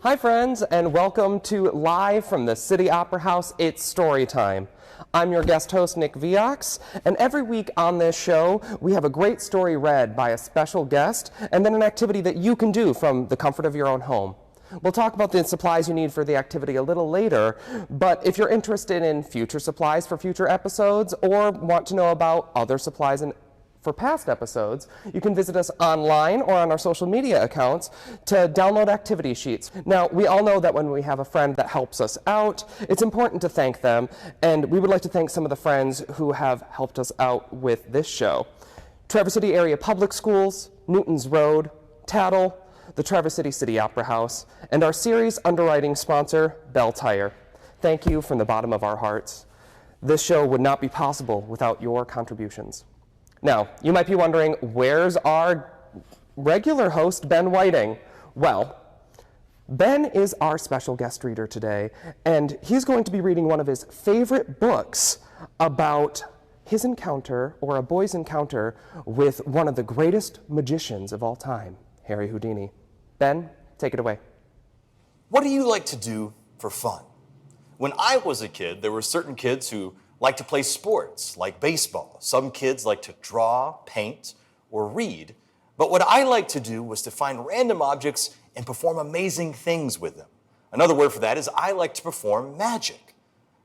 Hi friends, and welcome to Live from the City Opera House, It's Storytime. I'm your guest host, Nick Viox, and every week on this show, we have a great story read by a special guest, and then an activity that you can do from the comfort of your own home. We'll talk about the supplies you need for the activity a little later, but if you're interested in future supplies for future episodes, or want to know about other supplies for past episodes, you can visit us online or on our social media accounts to download activity sheets. Now, we all know that when we have a friend that helps us out, it's important to thank them, and we would like to thank some of the friends who have helped us out with this show. Traverse City Area Public Schools, Newton's Road, Tattle, the Traverse City City Opera House, and our series underwriting sponsor, Bell Tire. Thank you from the bottom of our hearts. This show would not be possible without your contributions. Now, you might be wondering, where's our regular host, Ben Whiting? Well, Ben is our special guest reader today, and he's going to be reading one of his favorite books about his encounter, or a boy's encounter, with one of the greatest magicians of all time, Harry Houdini. Ben, take it away. What do you like to do for fun? When I was a kid, there were certain kids who like to play sports, like baseball. Some kids like to draw, paint, or read. But what I liked to do was to find random objects and perform amazing things with them. Another word for that is I like to perform magic.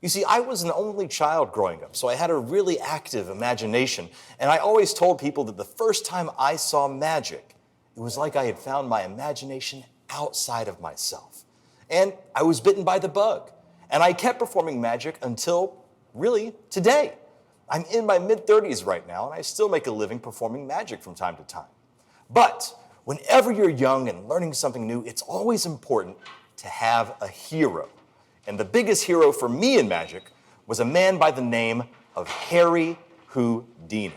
You see, I was an only child growing up, so I had a really active imagination. And I always told people that the first time I saw magic, it was like I had found my imagination outside of myself. And I was bitten by the bug. And I kept performing magic until really, today. I'm in my mid-30s right now, and I still make a living performing magic from time to time. But whenever you're young and learning something new, it's always important to have a hero. And the biggest hero for me in magic was a man by the name of Harry Houdini.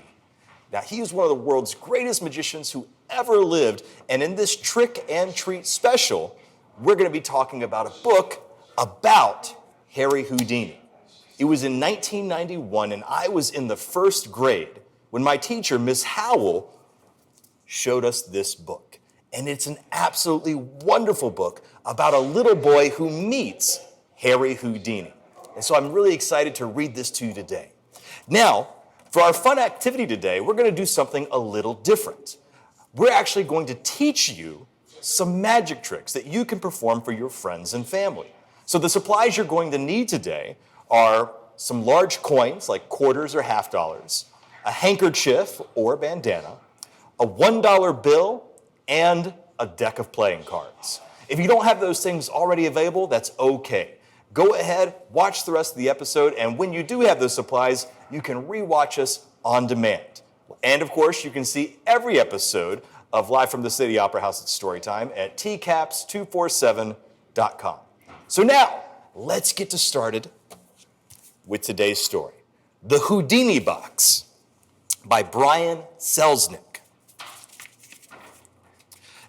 Now, he is one of the world's greatest magicians who ever lived, and in this Trick and Treat special, we're going to be talking about a book about Harry Houdini. It was in 1991, and I was in the first grade when my teacher, Miss Howell, showed us this book. And it's an absolutely wonderful book about a little boy who meets Harry Houdini. And so I'm really excited to read this to you today. Now, for our fun activity today, we're going to do something a little different. We're actually going to teach you some magic tricks that you can perform for your friends and family. So the supplies you're going to need today are some large coins, like quarters or half dollars, a handkerchief or bandana, a $1 bill, and a deck of playing cards. If you don't have those things already available, that's okay. Go ahead, watch the rest of the episode, and when you do have those supplies, you can rewatch us on demand. And of course, you can see every episode of Live from the City Opera House at Storytime at tcaps247.com. So now, let's get started with today's story, The Houdini Box by Brian Selznick.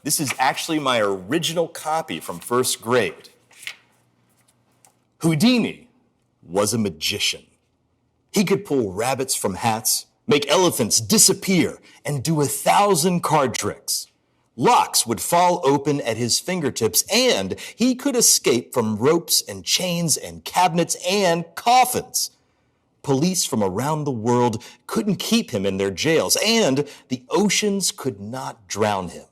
This is actually my original copy from first grade. Houdini was a magician. He could pull rabbits from hats, make elephants disappear, and do 1,000 card tricks. Locks would fall open at his fingertips, and he could escape from ropes and chains and cabinets and coffins. Police from around the world couldn't keep him in their jails, and the oceans could not drown him.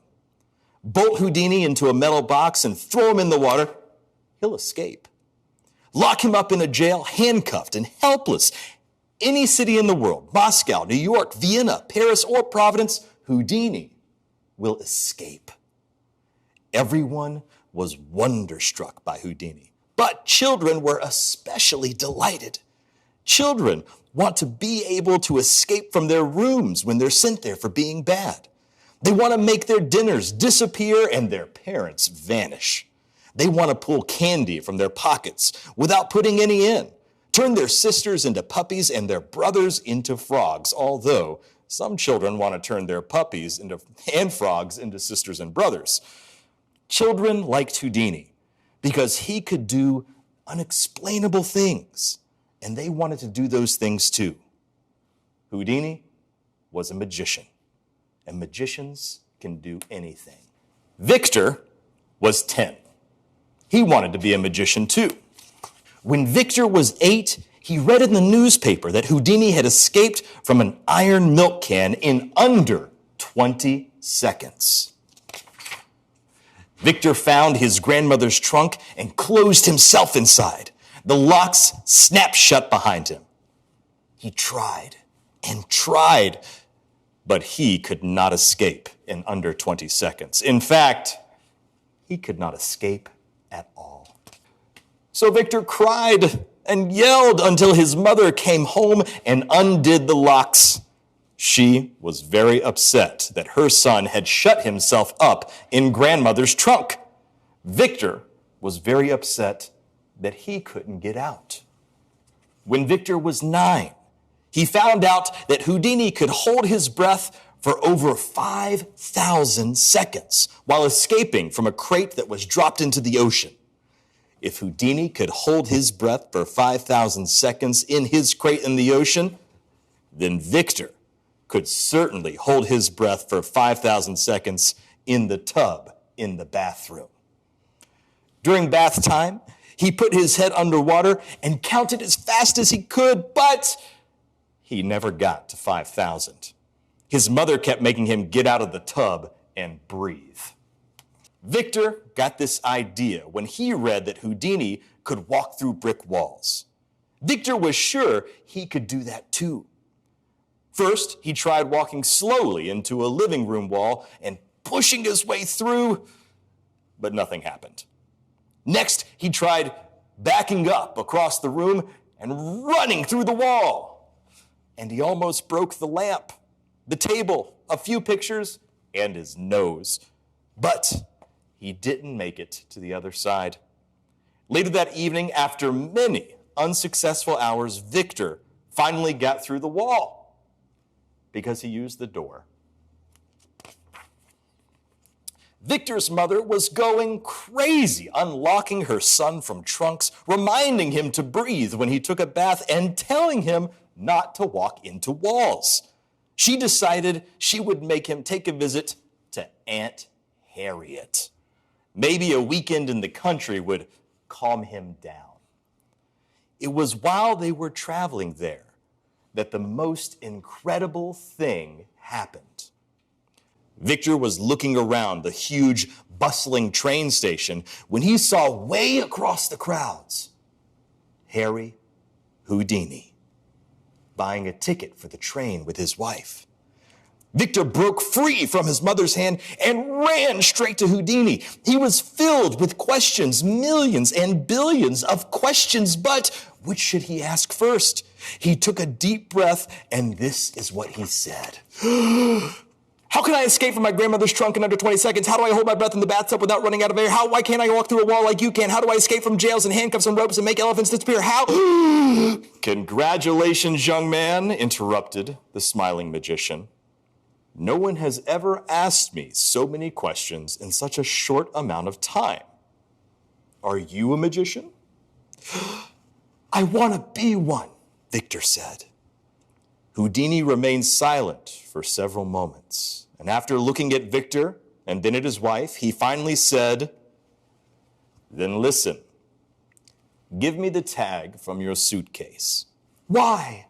Bolt Houdini into a metal box and throw him in the water, he'll escape. Lock him up in a jail, handcuffed and helpless. Any city in the world, Moscow, New York, Vienna, Paris, or Providence, Houdini will escape. Everyone was wonderstruck by Houdini, but children were especially delighted. Children want to be able to escape from their rooms when they're sent there for being bad. They want to make their dinners disappear and their parents vanish. They want to pull candy from their pockets without putting any in, turn their sisters into puppies and their brothers into frogs, although some children want to turn their puppies and frogs into sisters and brothers. Children liked Houdini because he could do unexplainable things, and they wanted to do those things too. Houdini was a magician, and magicians can do anything. Victor was 10. He wanted to be a magician too. When Victor was 8, he read in the newspaper that Houdini had escaped from an iron milk can in under 20 seconds. Victor found his grandmother's trunk and closed himself inside. The locks snapped shut behind him. He tried and tried, but he could not escape in under 20 seconds. In fact, he could not escape at all. So Victor cried and yelled until his mother came home and undid the locks. She was very upset that her son had shut himself up in grandmother's trunk. Victor was very upset that he couldn't get out. When Victor was 9, he found out that Houdini could hold his breath for over 5,000 seconds while escaping from a crate that was dropped into the ocean. If Houdini could hold his breath for 5,000 seconds in his crate in the ocean, then Victor could certainly hold his breath for 5,000 seconds in the tub in the bathroom. During bath time, he put his head underwater and counted as fast as he could, but he never got to 5,000. His mother kept making him get out of the tub and breathe. Victor got this idea when he read that Houdini could walk through brick walls. Victor was sure he could do that too. First, he tried walking slowly into a living room wall and pushing his way through, but nothing happened. Next, he tried backing up across the room and running through the wall. And he almost broke the lamp, the table, a few pictures, and his nose. But he didn't make it to the other side. Later that evening, after many unsuccessful hours, Victor finally got through the wall because he used the door. Victor's mother was going crazy, unlocking her son from trunks, reminding him to breathe when he took a bath, and telling him not to walk into walls. She decided she would make him take a visit to Aunt Harriet. Maybe a weekend in the country would calm him down. It was while they were traveling there that the most incredible thing happened. Victor was looking around the huge, bustling train station when he saw way across the crowds Harry Houdini buying a ticket for the train with his wife. Victor broke free from his mother's hand and ran straight to Houdini. He was filled with questions, millions and billions of questions, but which should he ask first? He took a deep breath, and this is what he said. How can I escape from my grandmother's trunk in under 20 seconds? How do I hold my breath in the bathtub without running out of air? Why can't I walk through a wall like you can? How do I escape from jails and handcuffs and ropes and make elephants disappear? How? Congratulations, young man, interrupted the smiling magician. No one has ever asked me so many questions in such a short amount of time. Are you a magician? I want to be one, Victor said. Houdini remained silent for several moments, and after looking at Victor and then at his wife, he finally said, "Then listen, give me the tag from your suitcase." "Why?"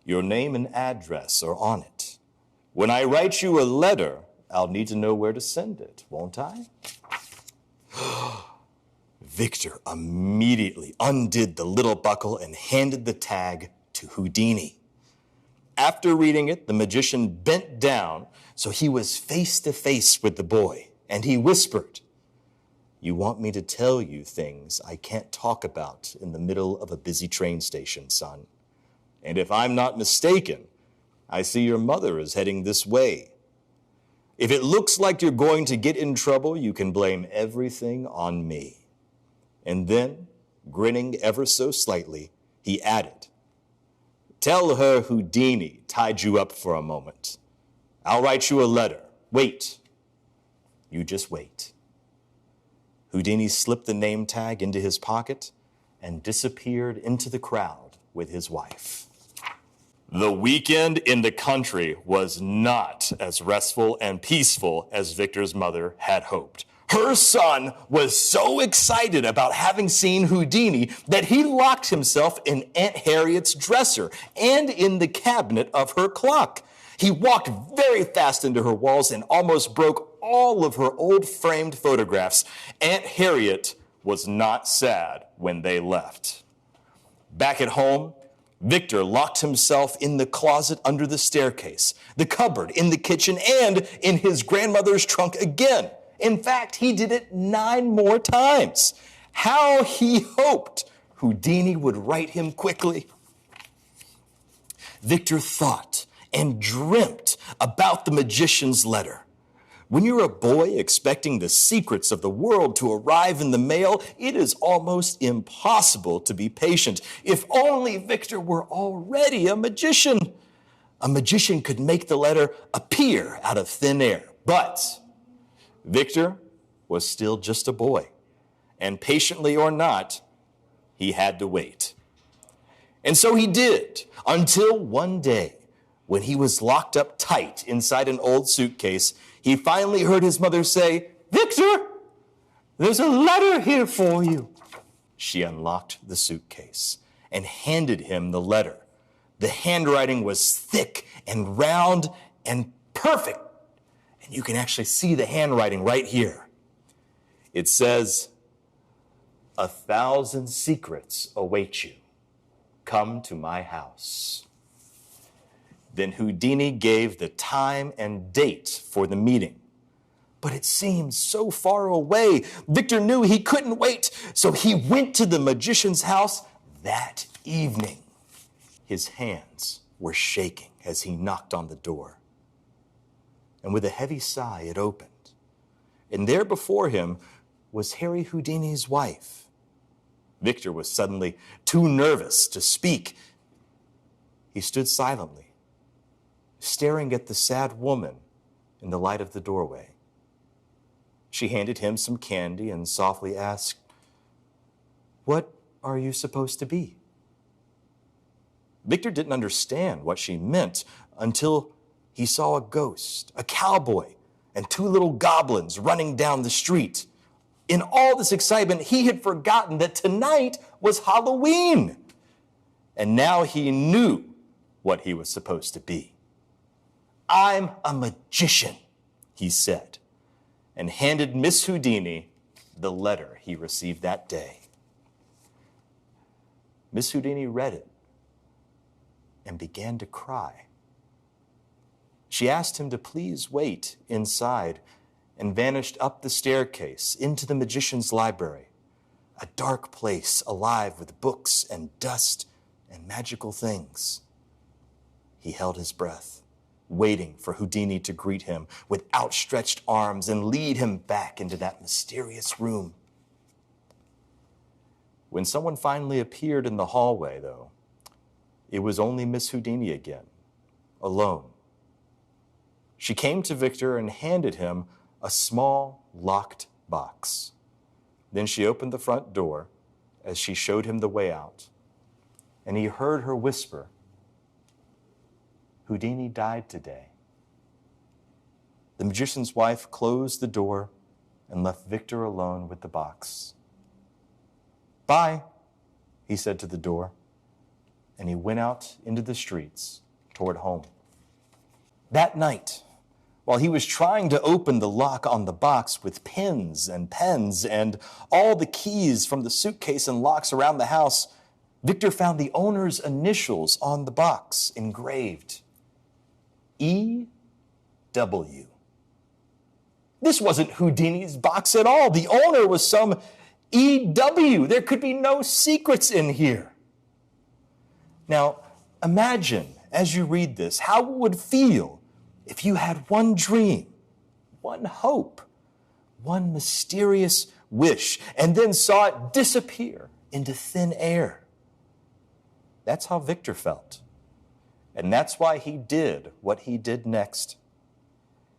"Your name and address are on it. When I write you a letter, I'll need to know where to send it, won't I?" Victor immediately undid the little buckle and handed the tag to Houdini. After reading it, the magician bent down so he was face to face with the boy, and he whispered, "You want me to tell you things I can't talk about in the middle of a busy train station, son. And if I'm not mistaken, I see your mother is heading this way. If it looks like you're going to get in trouble, you can blame everything on me." And then, grinning ever so slightly, he added, "Tell her Houdini tied you up for a moment. I'll write you a letter. Wait. You just wait." Houdini slipped the name tag into his pocket and disappeared into the crowd with his wife. The weekend in the country was not as restful and peaceful as Victor's mother had hoped. Her son was so excited about having seen Houdini that he locked himself in Aunt Harriet's dresser and in the cabinet of her clock. He walked very fast into her walls and almost broke all of her old framed photographs. Aunt Harriet was not sad when they left. Back at home, Victor locked himself in the closet under the staircase, the cupboard, in the kitchen, and in his grandmother's trunk again. In fact, he did it 9 more times. How he hoped Houdini would write him quickly. Victor thought and dreamt about the magician's letter. When you're a boy expecting the secrets of the world to arrive in the mail, it is almost impossible to be patient. If only Victor were already a magician. A magician could make the letter appear out of thin air. But Victor was still just a boy, and patiently or not, he had to wait. And so he did, until one day, when he was locked up tight inside an old suitcase, he finally heard his mother say, "Victor, there's a letter here for you." She unlocked the suitcase and handed him the letter. The handwriting was thick and round and perfect. And you can actually see the handwriting right here. It says, "1,000 secrets await you. Come to my house." Then Houdini gave the time and date for the meeting. But it seemed so far away. Victor knew he couldn't wait, so he went to the magician's house that evening. His hands were shaking as he knocked on the door. And with a heavy sigh, it opened. And there before him was Harry Houdini's wife. Victor was suddenly too nervous to speak. He stood silently, staring at the sad woman in the light of the doorway. She handed him some candy and softly asked, "What are you supposed to be?" Victor didn't understand what she meant until he saw a ghost, a cowboy, and 2 little goblins running down the street. In all this excitement, he had forgotten that tonight was Halloween. And now he knew what he was supposed to be. "I'm a magician," he said, and handed Miss Houdini the letter he received that day. Miss Houdini read it and began to cry. She asked him to please wait inside and vanished up the staircase into the magician's library, a dark place alive with books and dust and magical things. He held his breath, waiting for Houdini to greet him with outstretched arms and lead him back into that mysterious room. When someone finally appeared in the hallway, though, it was only Miss Houdini again, alone. She came to Victor and handed him a small, locked box. Then she opened the front door as she showed him the way out, and he heard her whisper, "Houdini died today." The magician's wife closed the door and left Victor alone with the box. "Bye," he said to the door, and he went out into the streets toward home. That night, while he was trying to open the lock on the box with pins and pens and all the keys from the suitcase and locks around the house, Victor found the owner's initials on the box engraved. E.W. This wasn't Houdini's box at all. The owner was some E.W. There could be no secrets in here. Now, imagine as you read this how it would feel if you had one dream, one hope, one mysterious wish, and then saw it disappear into thin air. That's how Victor felt. And that's why he did what he did next.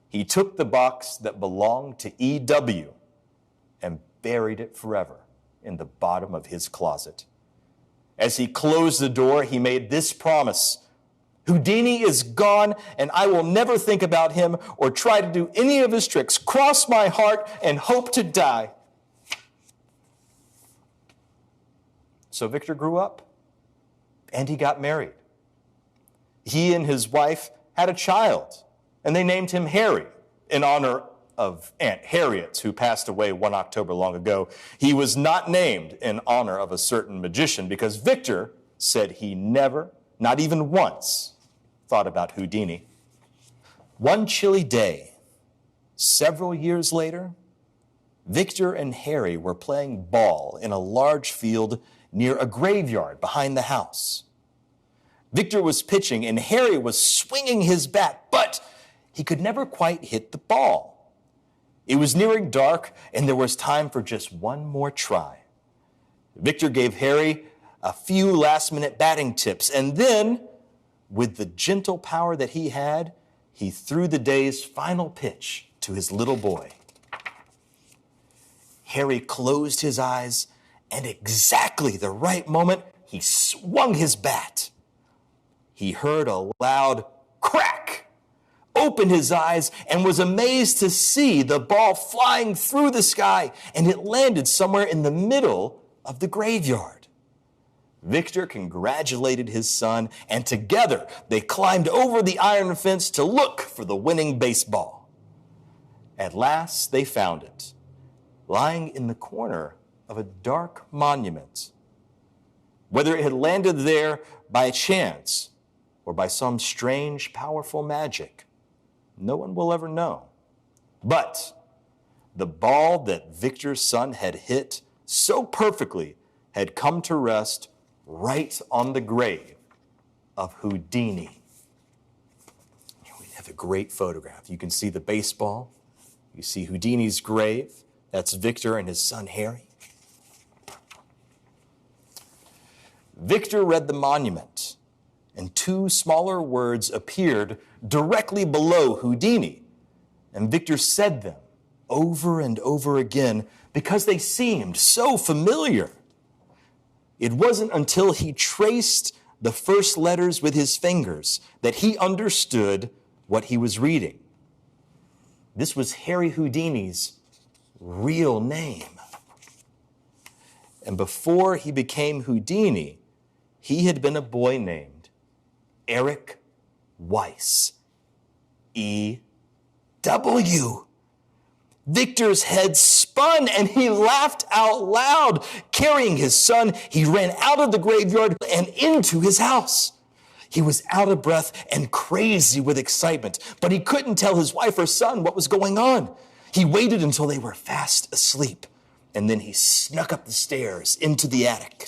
He took the box that belonged to E.W. and buried it forever in the bottom of his closet. As he closed the door, he made this promise: Houdini is gone, and I will never think about him or try to do any of his tricks. Cross my heart and hope to die. So Victor grew up, and he got married. He and his wife had a child, and they named him Harry in honor of Aunt Harriet, who passed away one October long ago. He was not named in honor of a certain magician because Victor said he never, not even once, thought about Houdini. One chilly day, several years later, Victor and Harry were playing ball in a large field near a graveyard behind the house. Victor was pitching and Harry was swinging his bat, but he could never quite hit the ball. It was nearing dark and there was time for just one more try. Victor gave Harry a few last-minute batting tips, and then, with the gentle power that he had, he threw the day's final pitch to his little boy. Harry closed his eyes, and exactly the right moment, he swung his bat. He heard a loud crack, opened his eyes, and was amazed to see the ball flying through the sky, and it landed somewhere in the middle of the graveyard. Victor congratulated his son, and together they climbed over the iron fence to look for the winning baseball. At last they found it, lying in the corner of a dark monument. Whether it had landed there by chance or by some strange, powerful magic, no one will ever know. But the ball that Victor's son had hit so perfectly had come to rest right on the grave of Houdini. We have a great photograph. You can see the baseball. You see Houdini's grave. That's Victor and his son Harry. Victor read the monument, and two smaller words appeared directly below Houdini. And Victor said them over and over again because they seemed so familiar. It wasn't until he traced the first letters with his fingers that he understood what he was reading. This was Harry Houdini's real name. And before he became Houdini, he had been a boy named Eric Weiss. E.W. Victor's head spun and he laughed out loud. Carrying his son, he ran out of the graveyard and into his house. He was out of breath and crazy with excitement, but he couldn't tell his wife or son what was going on. He waited until they were fast asleep, and then he snuck up the stairs into the attic.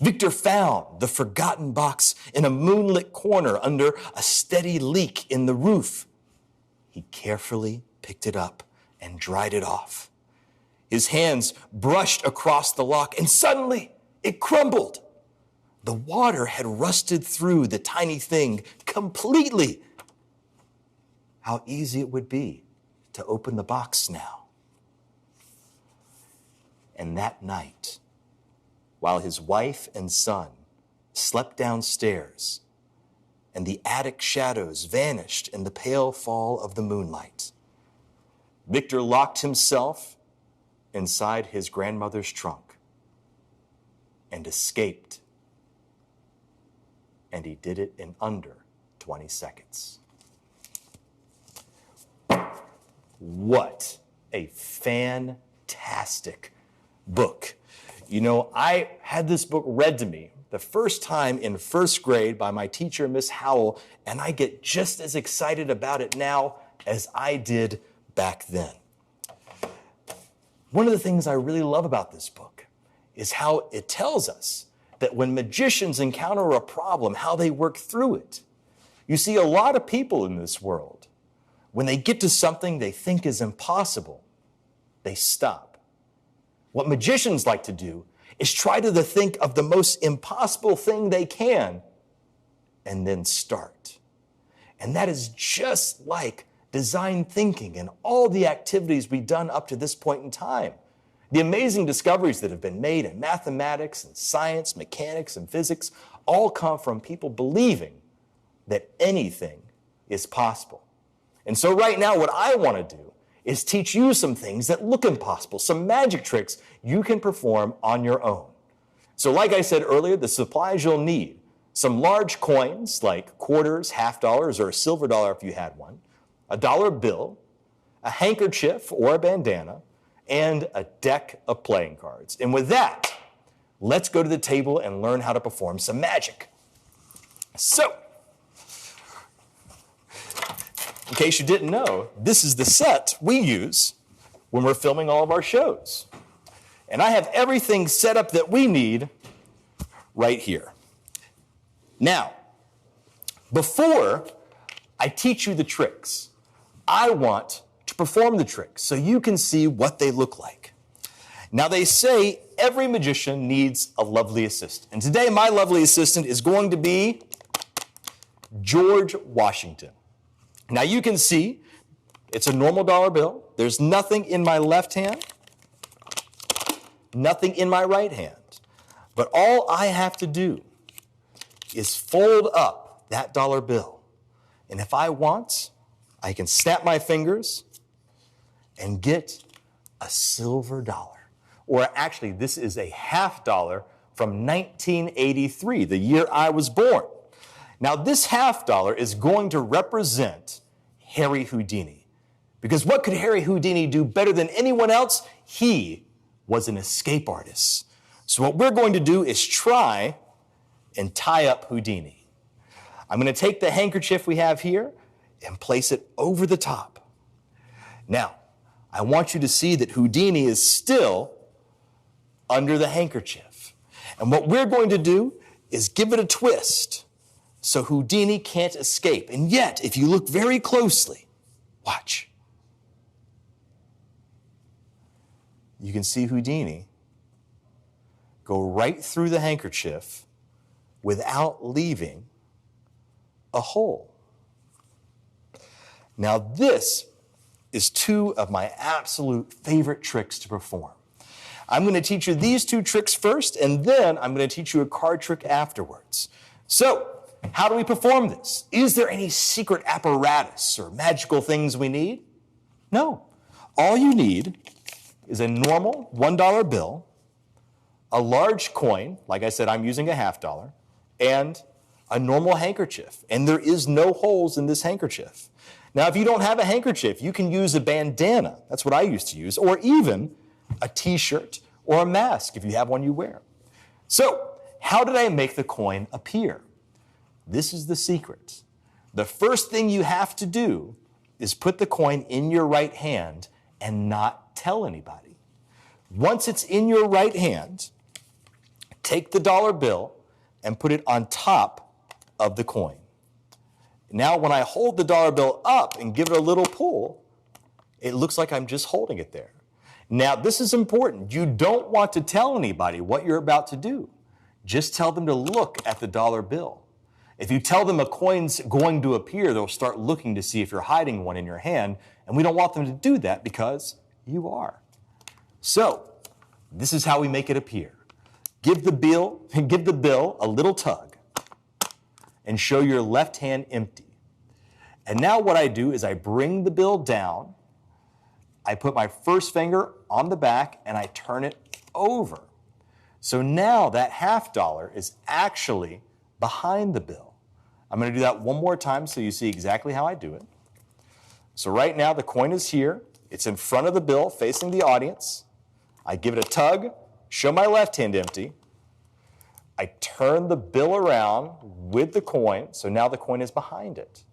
Victor found the forgotten box in a moonlit corner under a steady leak in the roof. He carefully picked it up and dried it off. His hands brushed across the lock, and suddenly it crumbled. The water had rusted through the tiny thing completely. How easy it would be to open the box now. And that night, while his wife and son slept downstairs, and the attic shadows vanished in the pale fall of the moonlight, Victor locked himself inside his grandmother's trunk and escaped. And he did it in under 20 seconds. What a fantastic book. You know, I had this book read to me the first time in first grade by my teacher, Miss Howell, and I get just as excited about it now as I did back then. One of the things I really love about this book is how it tells us that when magicians encounter a problem, how they work through it. You see, a lot of people in this world, when they get to something they think is impossible, they stop. What magicians like to do is try to think of the most impossible thing they can and then start. And that is just like design thinking and all the activities we've done up to this point in time. The amazing discoveries that have been made in mathematics and science, mechanics and physics all come from people believing that anything is possible. And so right now what I want to do is teach you some things that look impossible, some magic tricks you can perform on your own. So like I said earlier, the supplies you'll need: some large coins like quarters, half dollars, or a silver dollar if you had one, a dollar bill, a handkerchief or a bandana, and a deck of playing cards. And with that, let's go to the table and learn how to perform some magic. So, in case you didn't know, this is the set we use when we're filming all of our shows. And I have everything set up that we need right here. Now, before I teach you the tricks, I want to perform the tricks so you can see what they look like. Now, they say every magician needs a lovely assistant. And today, my lovely assistant is going to be George Washington. Now, you can see it's a normal dollar bill. There's nothing in my left hand, nothing in my right hand. But all I have to do is fold up that dollar bill. And if I want, I can snap my fingers and get a silver dollar. Or actually, this is a half dollar from 1983, the year I was born. Now, this half dollar is going to represent Harry Houdini. Because what could Harry Houdini do better than anyone else? He was an escape artist. So what we're going to do is try and tie up Houdini. I'm going to take the handkerchief we have here and place it over the top. Now, I want you to see that Houdini is still under the handkerchief. And what we're going to do is give it a twist so Houdini can't escape. And yet, if you look very closely, watch. You can see Houdini go right through the handkerchief without leaving a hole. Now, this is two of my absolute favorite tricks to perform. I'm going to teach you these two tricks first, and then I'm going to teach you a card trick afterwards. So, how do we perform this? Is there any secret apparatus or magical things we need? No. All you need is a normal $1 bill, a large coin, like I said, I'm using a half dollar, and a normal handkerchief. And there is no holes in this handkerchief. Now, if you don't have a handkerchief, you can use a bandana. That's what I used to use, or even a t-shirt or a mask if you have one you wear. So, how did I make the coin appear? This is the secret. The first thing you have to do is put the coin in your right hand and not tell anybody. Once it's in your right hand, take the dollar bill and put it on top of the coin. Now, when I hold the dollar bill up and give it a little pull, it looks like I'm just holding it there. Now, this is important. You don't want to tell anybody what you're about to do. Just tell them to look at the dollar bill. If you tell them a coin's going to appear, they'll start looking to see if you're hiding one in your hand, and we don't want them to do that because you are. So, this is how we make it appear. Give the bill a little tug and show your left hand empty. And now what I do is I bring the bill down, I put my first finger on the back, and I turn it over. So now that half dollar is actually behind the bill. I'm going to do that one more time so you see exactly how I do it. So right now the coin is here. It's in front of the bill facing the audience. I give it a tug, show my left hand empty. I turn the bill around with the coin, so now the coin is behind it.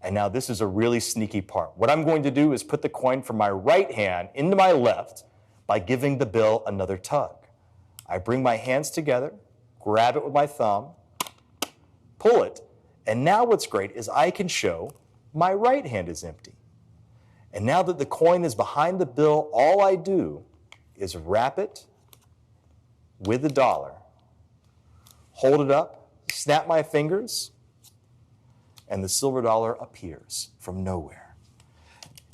And now this is a really sneaky part. What I'm going to do is put the coin from my right hand into my left by giving the bill another tug. I bring my hands together, grab it with my thumb, pull it, and now what's great is I can show my right hand is empty. And now that the coin is behind the bill, all I do is wrap it with the dollar, hold it up, snap my fingers, and the silver dollar appears from nowhere.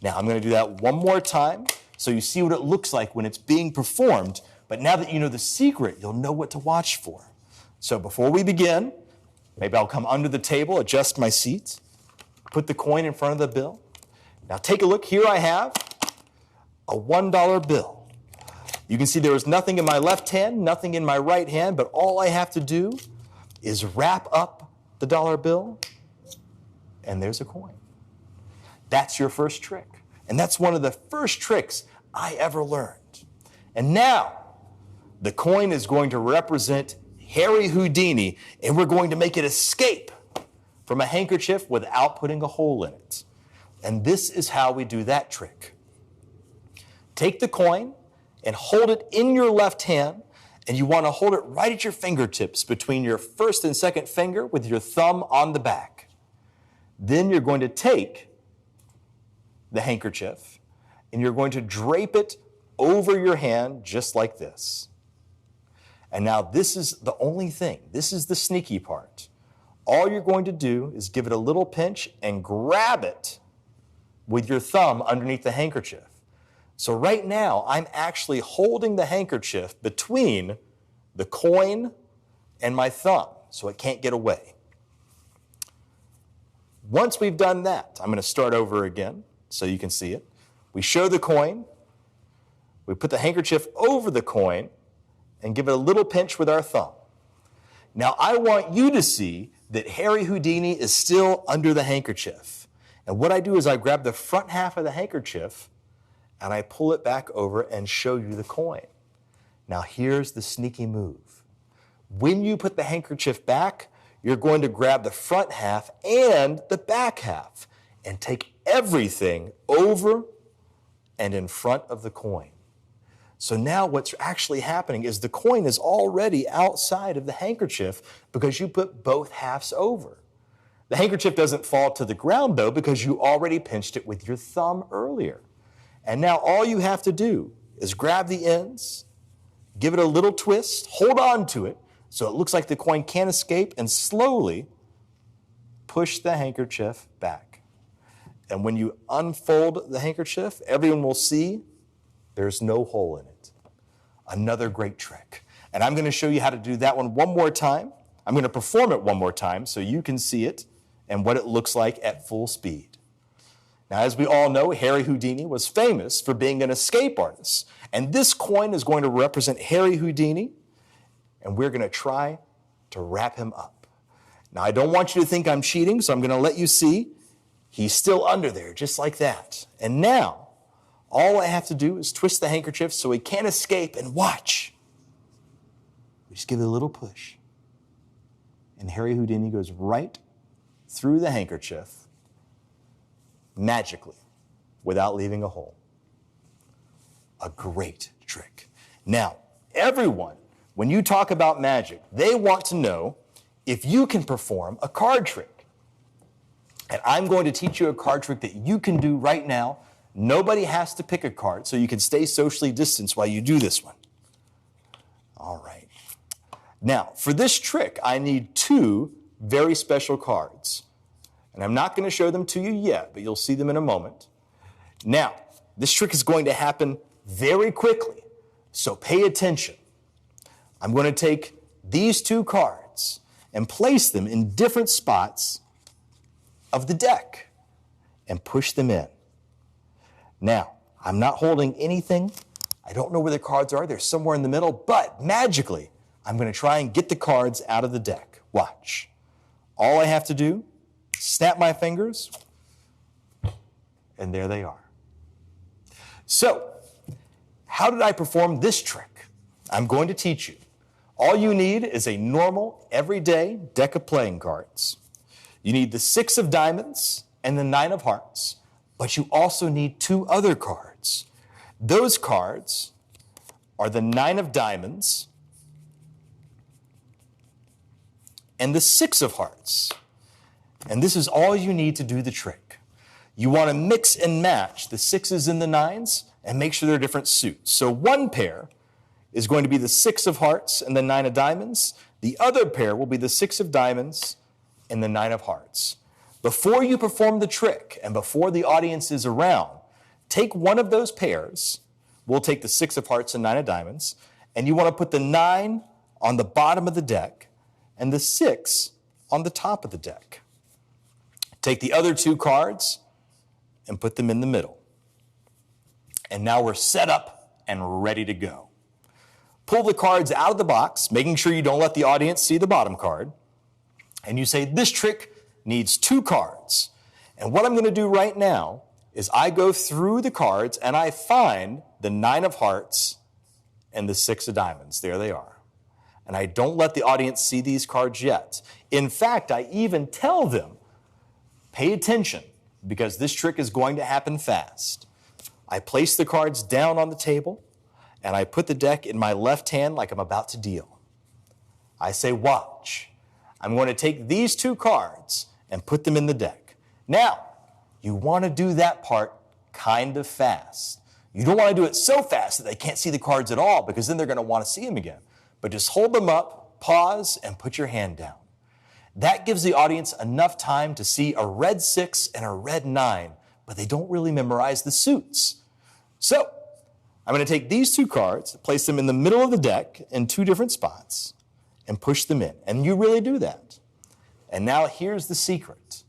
Now I'm going to do that one more time so you see what it looks like when it's being performed. But now that you know the secret, you'll know what to watch for. So before we begin, maybe I'll come under the table, adjust my seat, put the coin in front of the bill. Now take a look. Here I have a $1 bill. You can see there is nothing in my left hand, nothing in my right hand, but all I have to do is wrap up the dollar bill, and there's a coin. That's your first trick. And that's one of the first tricks I ever learned. And now, the coin is going to represent Harry Houdini, and we're going to make it escape from a handkerchief without putting a hole in it. And this is how we do that trick. Take the coin and hold it in your left hand, and you want to hold it right at your fingertips between your first and second finger with your thumb on the back. Then you're going to take the handkerchief and you're going to drape it over your hand just like this. And now this is the only thing. This is the sneaky part. All you're going to do is give it a little pinch and grab it with your thumb underneath the handkerchief. So right now, I'm actually holding the handkerchief between the coin and my thumb, so it can't get away. Once we've done that, I'm going to start over again so you can see it. We show the coin, we put the handkerchief over the coin, and give it a little pinch with our thumb. Now, I want you to see that Harry Houdini is still under the handkerchief. And what I do is I grab the front half of the handkerchief and I pull it back over and show you the coin. Now, here's the sneaky move. When you put the handkerchief back, you're going to grab the front half and the back half and take everything over and in front of the coin. So now what's actually happening is the coin is already outside of the handkerchief because you put both halves over. The handkerchief doesn't fall to the ground, though, because you already pinched it with your thumb earlier. And now all you have to do is grab the ends, give it a little twist, hold on to it so it looks like the coin can't escape, and slowly push the handkerchief back. And when you unfold the handkerchief, everyone will see there's no hole in it. Another great trick. And I'm going to show you how to do that one more time. I'm going to perform it one more time so you can see it and what it looks like at full speed. Now, as we all know, Harry Houdini was famous for being an escape artist. And this coin is going to represent Harry Houdini, and we're going to try to wrap him up. Now, I don't want you to think I'm cheating, so I'm going to let you see he's still under there, just like that. And now, all I have to do is twist the handkerchief so he can't escape, and watch. We just give it a little push. And Harry Houdini goes right through the handkerchief magically without leaving a hole. A great trick. Now, everyone, when you talk about magic, they want to know if you can perform a card trick. And I'm going to teach you a card trick that you can do right now. Nobody has to pick a card, so you can stay socially distanced while you do this one. All right. Now, for this trick, I need two very special cards. And I'm not going to show them to you yet, but you'll see them in a moment. Now, this trick is going to happen very quickly, so pay attention. I'm going to take these two cards and place them in different spots of the deck and push them in. Now, I'm not holding anything. I don't know where the cards are. They're somewhere in the middle, but magically, I'm going to try and get the cards out of the deck. Watch. All I have to do, snap my fingers, and there they are. So, how did I perform this trick? I'm going to teach you. All you need is a normal, everyday deck of playing cards. You need the 6 of diamonds and the 9 of hearts, but you also need 2 other cards. Those cards are the 9 of diamonds and the 6 of hearts. And this is all you need to do the trick. You want to mix and match the 6s and the 9s and make sure they're different suits. So one pair is going to be the 6 of hearts and the 9 of diamonds. The other pair will be the 6 of diamonds and the 9 of hearts. Before you perform the trick and before the audience is around, take one of those pairs we'll take the 6 of hearts and 9 of diamonds, and you want to put the 9 on the bottom of the deck and the 6 on the top of the deck. Take the other 2 cards and put them in the middle. And now we're set up and ready to go. Pull the cards out of the box, making sure you don't let the audience see the bottom card. And you say, this trick needs 2 cards. And what I'm going to do right now is I go through the cards and I find the 9 of hearts and the 6 of diamonds. There they are. And I don't let the audience see these cards yet. In fact, I even tell them, pay attention, because this trick is going to happen fast. I place the cards down on the table, and I put the deck in my left hand like I'm about to deal. I say, watch. I'm going to take these 2 cards and put them in the deck. Now, you want to do that part kind of fast. You don't want to do it so fast that they can't see the cards at all, because then they're going to want to see them again. But just hold them up, pause, and put your hand down. That gives the audience enough time to see a red 6 and a red 9, but they don't really memorize the suits. So, I'm going to take these 2 cards, place them in the middle of the deck in 2 different spots, and push them in. And you really do that. And now here's the secret.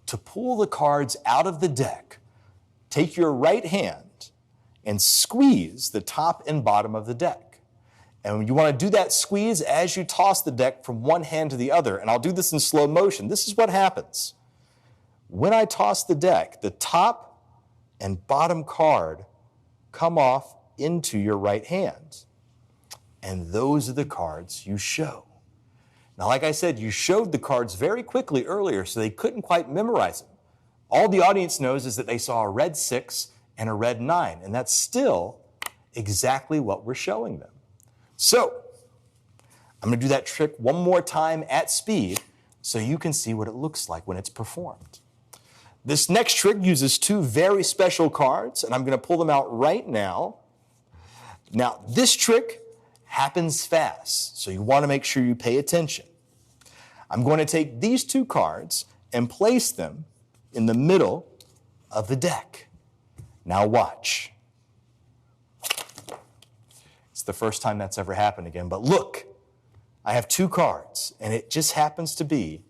To pull the cards out of the deck, take your right hand and squeeze the top and bottom of the deck. And you want to do that squeeze as you toss the deck from one hand to the other. And I'll do this in slow motion. This is what happens. When I toss the deck, the top and bottom card come off into your right hand. And those are the cards you show. Now, like I said, you showed the cards very quickly earlier, so they couldn't quite memorize them. All the audience knows is that they saw a red 6 and a red 9, and that's still exactly what we're showing them. So, I'm going to do that trick one more time at speed so you can see what it looks like when it's performed. This next trick uses 2 very special cards, and I'm going to pull them out right now. Now, this trick happens fast, so you want to make sure you pay attention. I'm going to take these 2 cards and place them in the middle of the deck. Now watch. It's the first time that's ever happened again, but look, I have 2 cards, and it just happens to be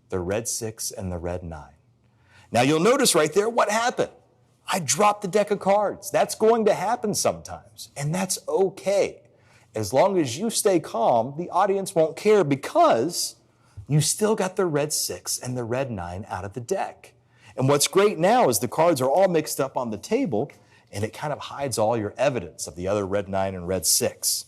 the red 6 and the red 9. Now you'll notice right there what happened. I dropped the deck of cards. That's going to happen sometimes, and that's okay. As long as you stay calm, the audience won't care because you still got the red 6 and the red 9 out of the deck. And what's great now is the cards are all mixed up on the table, and it kind of hides all your evidence of the other red 9 and red 6.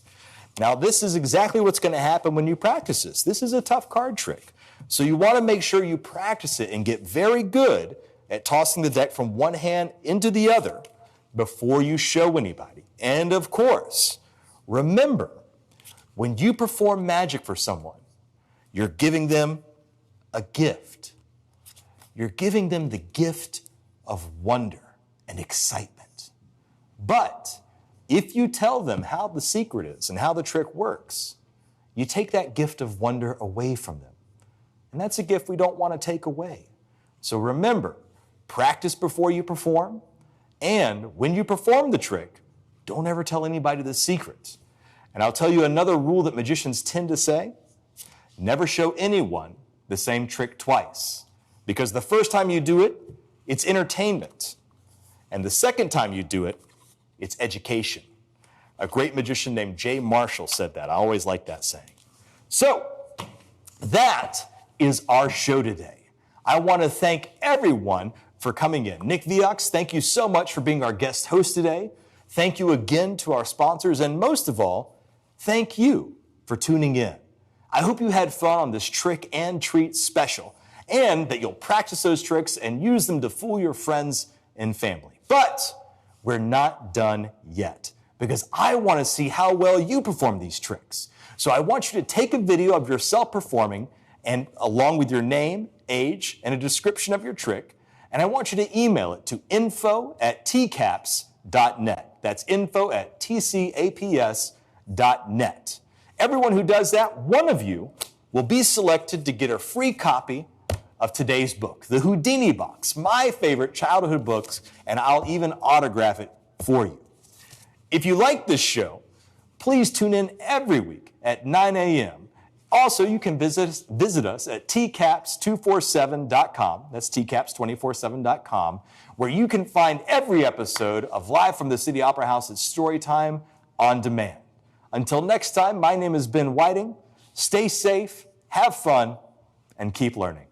Now, this is exactly what's going to happen when you practice this. This is a tough card trick. So you want to make sure you practice it and get very good at tossing the deck from one hand into the other before you show anybody. And of course, remember, when you perform magic for someone, you're giving them a gift. You're giving them the gift of wonder and excitement. But if you tell them how the secret is and how the trick works, you take that gift of wonder away from them. And that's a gift we don't want to take away. So remember, practice before you perform, and when you perform the trick, don't ever tell anybody the secret. And I'll tell you another rule that magicians tend to say: never show anyone the same trick twice. Because the first time you do it, it's entertainment. And the second time you do it, it's education. A great magician named J. Marshall said that. I always like that saying. So, that is our show today. I want to thank everyone for coming in. Nick Viox, thank you so much for being our guest host today. Thank you again to our sponsors, and most of all, thank you for tuning in. I hope you had fun on this trick and treat special, and that you'll practice those tricks and use them to fool your friends and family. But we're not done yet, because I want to see how well you perform these tricks. So I want you to take a video of yourself performing, and along with your name, age, and a description of your trick, and I want you to email it to info@tcaps.net. That's info@tcaps.net. Everyone who does that, one of you will be selected to get a free copy of today's book, the Houdini box, my favorite childhood books, and I'll even autograph it for you. If you like this show, please tune in every week at 9 a.m. Also, you can visit us at tcaps247.com. That's tcaps247.com, where you can find every episode of Live from the City Opera House at Storytime on demand. Until next time, my name is Ben Whiting. Stay safe, have fun, and keep learning.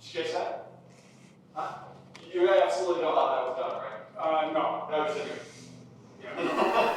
Did you catch that? Huh? You absolutely know how that was done, right? No. That was it. Yeah.